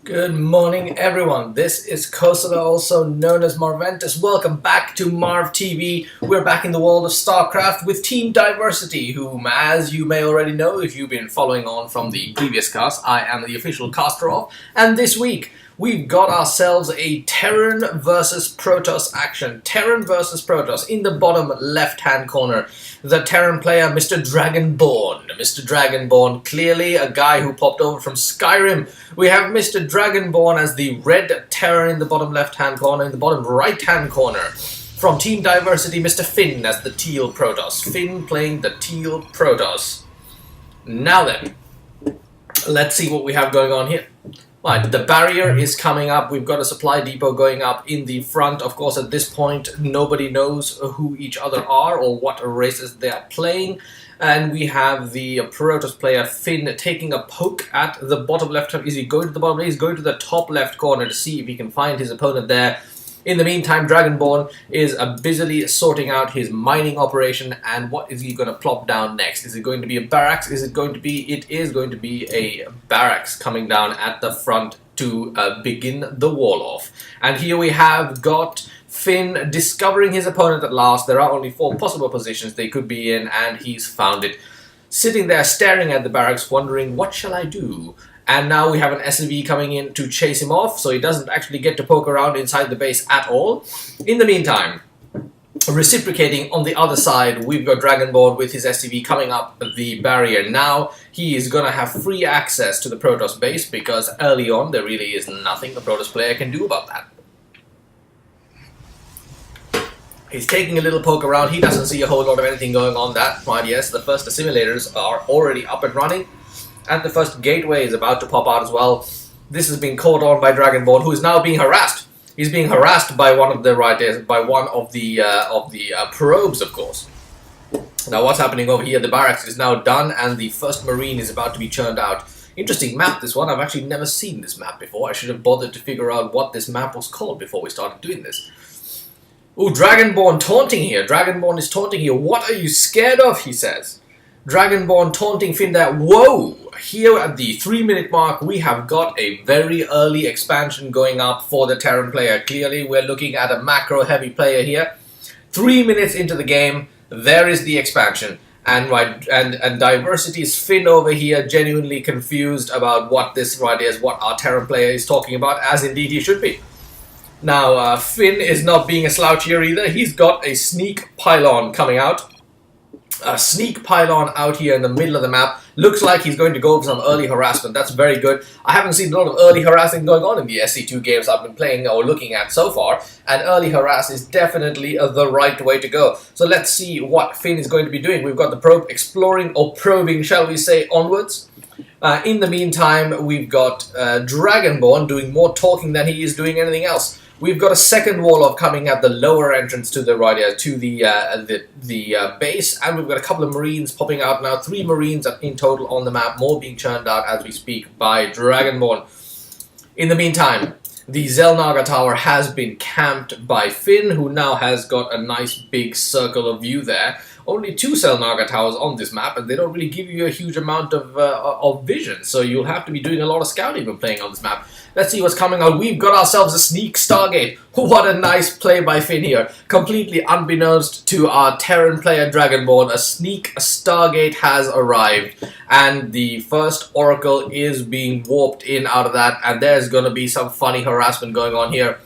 Good morning, everyone. This is Kosala, also known as Marventus. Welcome back to MarvTV. We're back in the world of Starcraft with Team Diversity, whom, as you may already know if you've been following on from the previous cast, I am the official caster of. And this week, we've got ourselves a Terran versus Protoss action. Terran versus Protoss. In the bottom left-hand corner, the Terran player, Mr. Dragonborn. Mr. Dragonborn, clearly a guy who popped over from Skyrim. We have Mr. Dragonborn as the red Terran in the bottom left-hand corner. In the bottom right-hand corner, from Team Diversity, Mr. Finn as the teal Protoss. Finn playing the teal Protoss. Now then, let's see what we have going on here. Right, the barrier is coming up. We've got a supply depot going up in the front. Of course, at this point, nobody knows who each other are or what races they are playing. And we have the Protoss player Finn taking a poke at the bottom left. Is he going to the bottom? He's going to the top left corner to see if he can find his opponent there. In the meantime, Dragonborn is busily sorting out his mining operation, and what is he going to plop down next? Is it going to be a barracks? It is going to be a barracks coming down at the front to begin the wall off. And here we have got Finn discovering his opponent at last. There are only 4 possible positions they could be in, and he's found it. Sitting there staring at the barracks, wondering, what shall I do? And now we have an SCV coming in to chase him off, so he doesn't actually get to poke around inside the base at all. In the meantime, reciprocating on the other side, we've got Dragonborn with his SCV coming up the barrier. Now he is going to have free access to the Protoss base, because early on there really is nothing the Protoss player can do about that. He's taking a little poke around. He doesn't see a whole lot of anything going on that right. Yes, the first assimilators are already up and running. And the first gateway is about to pop out as well. This has been caught on by Dragonborn, who is now being harassed. He's being harassed by one of the probes, of course. Now, what's happening over here? The barracks is now done, and the first marine is about to be churned out. Interesting map, this one. I've actually never seen this map before. I should have bothered to figure out what this map was called before we started doing this. Ooh, Dragonborn taunting here. Dragonborn is taunting here. What are you scared of? He says. Dragonborn taunting Finn there. Whoa! Here at the 3-minute mark, we have got a very early expansion going up for the Terran player. Clearly, we're looking at a macro-heavy player here. 3 minutes into the game, there is the expansion. And Diversity's Finn over here, genuinely confused about what this right is, what our Terran player is talking about, as indeed he should be. Now, Finn is not being a slouch here either. He's got a sneak pylon coming out. A sneak pylon out here in the middle of the map. Looks like he's going to go for some early harassment. That's very good. I haven't seen a lot of early harassing going on in the SC2 games I've been playing or looking at so far, and early harass is definitely the right way to go. So let's see what Finn is going to be doing. We've got the probe exploring, or probing, shall we say, onwards. In the meantime, we've got Dragonborn doing more talking than he is doing anything else. We've got a second wall off coming at the lower entrance to the right, to the base, and we've got a couple of marines popping out now. 3 marines in total on the map, more being churned out as we speak by Dragonborn. In the meantime, the Zelnaga tower has been camped by Finn, who now has got a nice big circle of view there. Only 2 Zelnaga towers on this map, and they don't really give you a huge amount of vision, so you'll have to be doing a lot of scouting when playing on this map. Let's see what's coming out. We've got ourselves a sneak Stargate. What a nice play by Finn here. Completely unbeknownst to our Terran player Dragonborn, a sneak Stargate has arrived. And the first Oracle is being warped in out of that, and there's going to be some funny harassment going on here.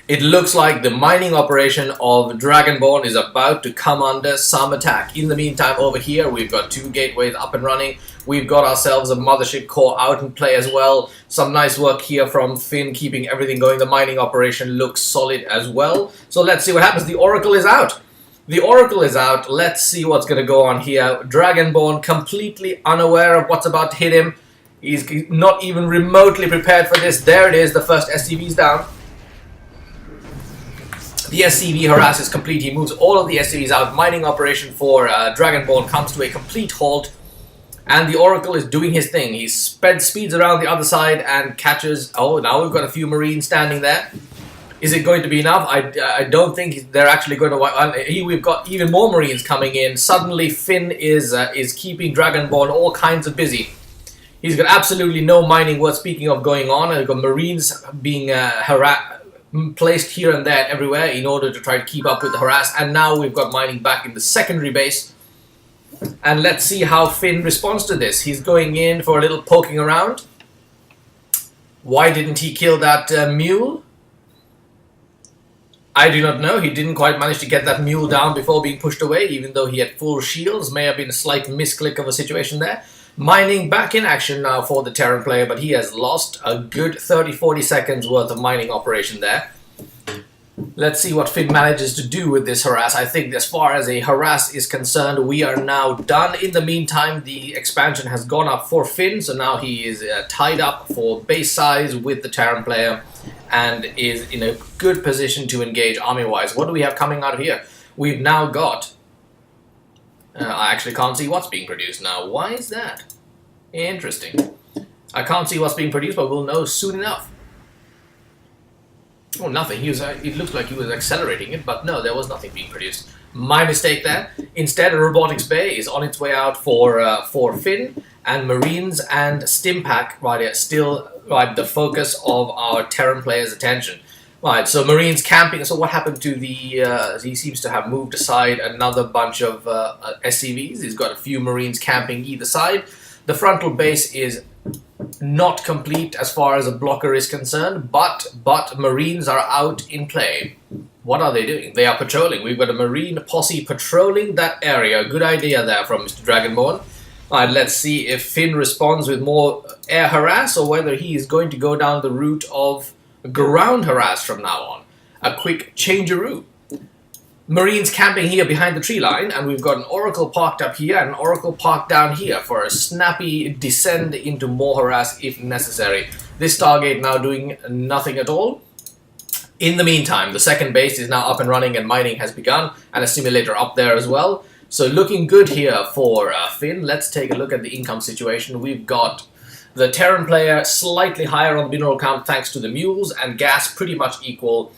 It looks like the mining operation of Dragonborn is about to come under some attack. In the meantime, over here, we've got 2 gateways up and running. We've got ourselves a mothership core out in play as well. Some nice work here from Finn, keeping everything going. The mining operation looks solid as well. So let's see what happens. The Oracle is out. The Oracle is out. Let's see what's going to go on here. Dragonborn, completely unaware of what's about to hit him. He's not even remotely prepared for this. There it is. The first SCV's down. The SCV harass is complete. He moves all of the SCVs out. Mining operation for Dragonborn comes to a complete halt. And the Oracle is doing his thing. He speeds around the other side and catches... Oh, now we've got a few Marines standing there. Is it going to be enough? I don't think they're actually going to. Here we've got even more Marines coming in. Suddenly, Finn is keeping Dragonborn all kinds of busy. He's got absolutely no mining worth speaking of going on. And we've got Marines being placed here and there everywhere in order to try to keep up with the harass. And now we've got mining back in the secondary base. And let's see how Finn responds to this. He's going in for a little poking around. Why didn't he kill that mule? I do not know. He didn't quite manage to get that mule down before being pushed away, even though he had full shields. May have been a slight misclick of a situation there. Mining back in action now for the Terran player, but he has lost a good 30-40 seconds worth of mining operation there. Let's see what Finn manages to do with this harass. I think as far as a harass is concerned, we are now done. In the meantime, the expansion has gone up for Finn, so now he is tied up for base size with the Terran player and is in a good position to engage army-wise. What do we have coming out of here? We've now got... I actually can't see what's being produced now. Why is that? Interesting. I can't see what's being produced, but we'll know soon enough. Oh, nothing. It looked like he was accelerating it, but no, there was nothing being produced. My mistake there. Instead, a robotics bay is on its way out for Finn, and Marines and Stimpack are still the focus of our Terran players' attention. Right, so Marines camping. So what happened to the... he seems to have moved aside another bunch of SCVs. He's got a few Marines camping either side. The frontal base is not complete as far as a blocker is concerned, but Marines are out in play. What are they doing? They are patrolling. We've got a Marine posse patrolling that area. Good idea there from Mr. Dragonborn. Alright, let's see if Finn responds with more air harass or whether he is going to go down the route of ground harass from now on. A quick changeroo. Marines camping here behind the tree line, and we've got an Oracle parked up here and an Oracle parked down here for a snappy descend into more harass if necessary. This Stargate now doing nothing at all. In the meantime, the second base is now up and running and mining has begun, and a simulator up there as well. So looking good here for Finn. Let's take a look at the income situation. We've got the Terran player slightly higher on the mineral count thanks to the mules, and gas pretty much equal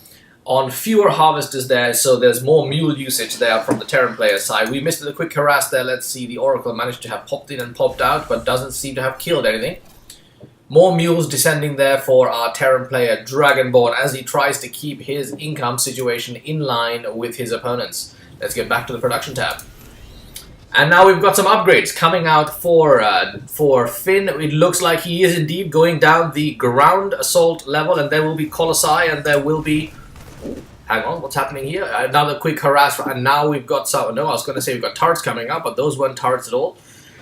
on fewer harvesters there, so there's more mule usage there from the Terran player side. We missed a quick harass there. Let's see, the Oracle managed to have popped in and popped out, but doesn't seem to have killed anything. More mules descending there for our Terran player Dragonborn as he tries to keep his income situation in line with his opponents. Let's get back to the production tab. And now we've got some upgrades coming out for Finn. It looks like he is indeed going down the ground assault level, and there will be Colossi, and there will be... Hang on, what's happening here? Another quick harass, and now we've got some... No, I was going to say we've got turrets coming up, but those weren't turrets at all.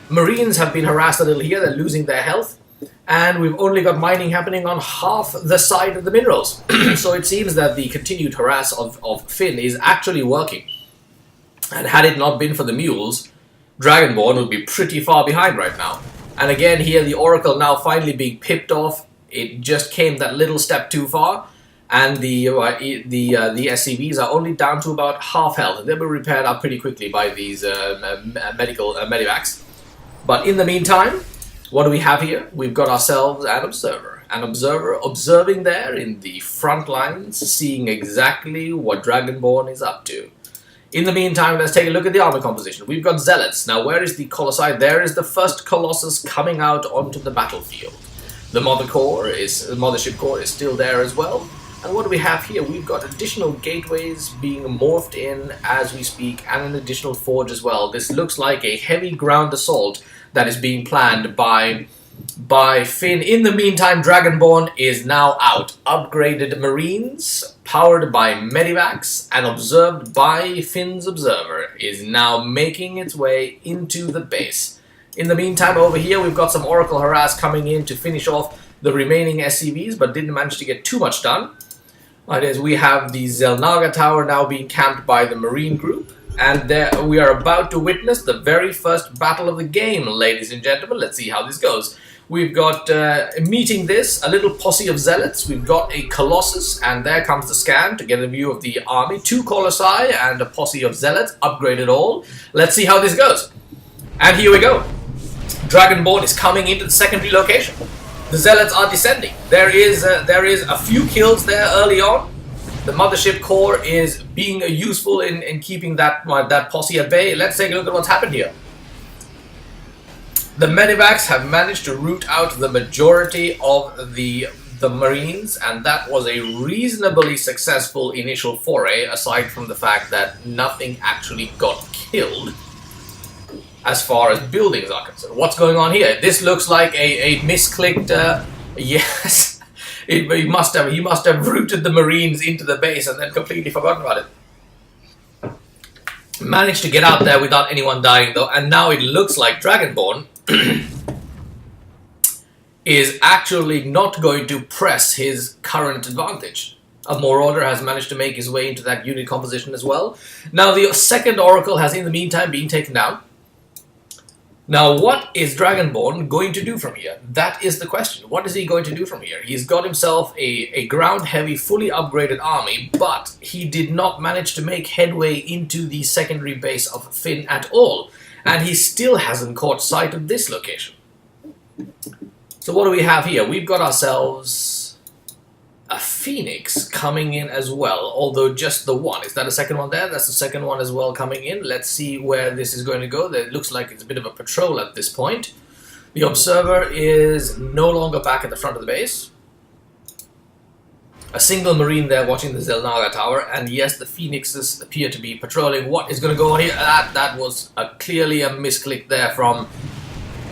Marines have been harassed a little here. They're losing their health. And we've only got mining happening on half the side of the minerals. So it seems that the continued harass of Finn is actually working. And had it not been for the mules, Dragonborn would be pretty far behind right now. And again here, the Oracle now finally being pipped off. It just came that little step too far. And the SCVs are only down to about half health. They'll be repaired up pretty quickly by these medivacs. But in the meantime, what do we have here? We've got ourselves an observer. An observer observing there in the front lines, seeing exactly what Dragonborn is up to. In the meantime, let's take a look at the armor composition. We've got Zealots. Now, where is the Colossi? There is the first Colossus coming out onto the battlefield. The Mothership Core is still there as well. And what do we have here? We've got additional gateways being morphed in as we speak, and an additional forge as well. This looks like a heavy ground assault that is being planned by Finn. In the meantime, Dragonborn is now out. Upgraded Marines, powered by Medivacs, and observed by Finn's Observer, is now making its way into the base. In the meantime, over here, we've got some Oracle harass coming in to finish off the remaining SCVs, but didn't manage to get too much done. Right, as we have the Zelnaga Tower now being camped by the Marine group. And there we are about to witness the very first battle of the game, ladies and gentlemen. Let's see how this goes. We've got, meeting this, a little posse of Zealots. We've got a Colossus, and there comes the scan to get a view of the army. 2 Colossi and a posse of Zealots, upgraded all. Let's see how this goes. And here we go. Dragonborn is coming into the secondary location. The Zealots are descending. There is a few kills there early on. The mothership core is being useful in keeping that posse at bay. Let's take a look at what's happened here. The medevacs have managed to root out the majority of the Marines, and that was a reasonably successful initial foray, aside from the fact that nothing actually got killed as far as buildings are concerned. What's going on here? This looks like a misclicked... yes, he must have rooted the Marines into the base and then completely forgotten about it. Managed to get out there without anyone dying though, and now it looks like Dragonborn is actually not going to press his current advantage. A Marauder has managed to make his way into that unit composition as well. Now the second Oracle has in the meantime been taken down. Now what is Dragonborn going to do from here? That is the question. What is he going to do from here? He's got himself a ground heavy, fully upgraded army, but he did not manage to make headway into the secondary base of Finn at all. And he still hasn't caught sight of this location. So what do we have here? We've got ourselves a Phoenix coming in as well, although just the one. Is that a second one there? That's the second one as well coming in. Let's see where this is going to go. It looks like it's a bit of a patrol at this point. The Observer is no longer back at the front of the base. A single Marine there watching the Zelnaga Tower, and yes, the Phoenixes appear to be patrolling. What is going to go on here? That was clearly a misclick there from...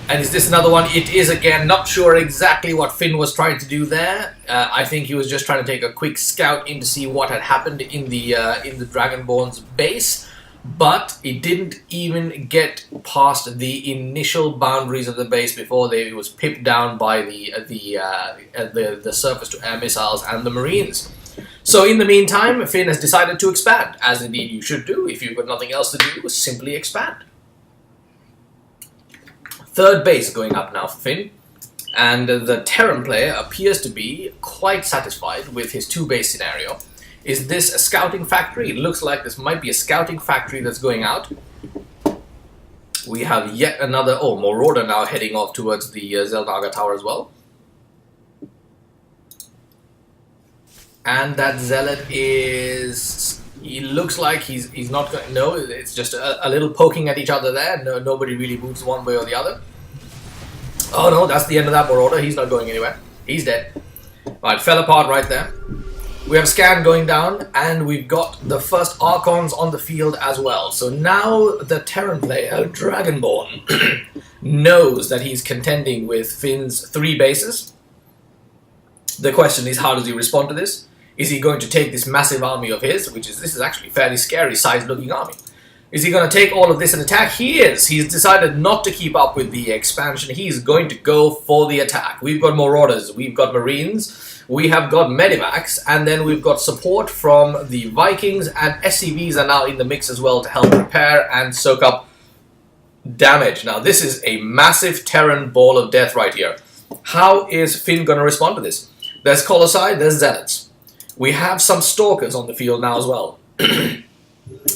And is this another one? It is again. Not sure exactly what Finn was trying to do there. I think he was just trying to take a quick scout in to see what had happened in the Dragonborn's base, but it didn't even get past the initial boundaries of the base before it was pipped down by the surface-to-air missiles and the Marines. So in the meantime, Finn has decided to expand, as indeed you should do. If you've got nothing else to do, simply expand. Third base going up now for Finn, and the Terran player appears to be quite satisfied with his two-base scenario. Is this a scouting factory? It looks like this might be a scouting factory that's going out. We have yet another... Oh, Marauder now heading off towards the Zelnaga Tower as well. And that Zealot is... He looks like he's not going... No, it's just a little poking at each other there. No, nobody really moves one way or the other. Oh no, that's the end of that Marauder. He's not going anywhere. He's dead. Right, fell apart right there. We have a scan going down, and we've got the first Archons on the field as well. So now the Terran player, Dragonborn, knows that he's contending with Finn's 3 bases. The question is, how does he respond to this? Is he going to take this massive army of his, this is actually a fairly scary sized looking army. Is he going to take all of this and attack? He is. He's decided not to keep up with the expansion. He's going to go for the attack. We've got Marauders, we've got Marines, we have got Medivacs, and then we've got support from the Vikings, and SCVs are now in the mix as well to help repair and soak up damage. Now this is a massive Terran ball of death right here. How is Finn going to respond to this? There's Colossi, there's Zealots. We have some Stalkers on the field now as well.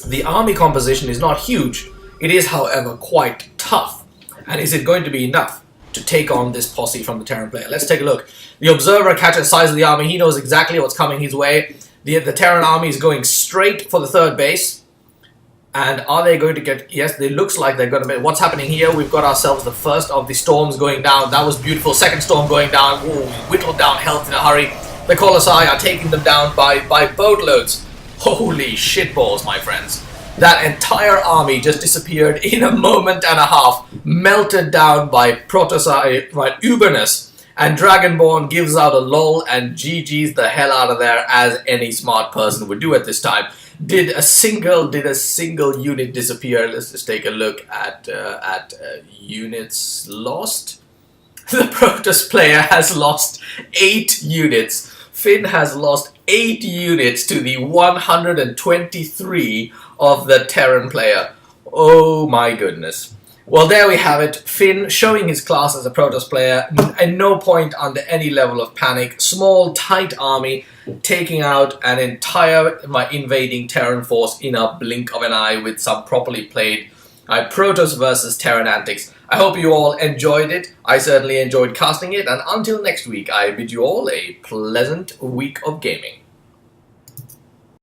The army composition is not huge. It is, however, quite tough. And is it going to be enough to take on this posse from the Terran player? Let's take a look. The Observer catches size of the army. He knows exactly what's coming his way. The Terran army is going straight for the third base. And are they going to get... Yes, it looks like they're going to... What's happening here? We've got ourselves the first of the storms going down. That was beautiful. Second storm going down. Ooh, whittled down health in a hurry. The Colossi are taking them down by boatloads. Holy shitballs, my friends. That entire army just disappeared in a moment and a half, melted down by Protoss, by Uberness, and Dragonborn gives out a lull and GG's the hell out of there, as any smart person would do at this time. Did a single unit disappear? Let's just take a look at units lost. The Protoss player has lost 8 units. Finn has lost 8 units to the 123 of the Terran player. Oh my goodness. Well, there we have it. Finn showing his class as a Protoss player. At no point under any level of panic. Small, tight army taking out an entire invading Terran force in a blink of an eye with some properly played Protoss versus Terran antics. I hope you all enjoyed it. I certainly enjoyed casting it, and until next week, I bid you all a pleasant week of gaming.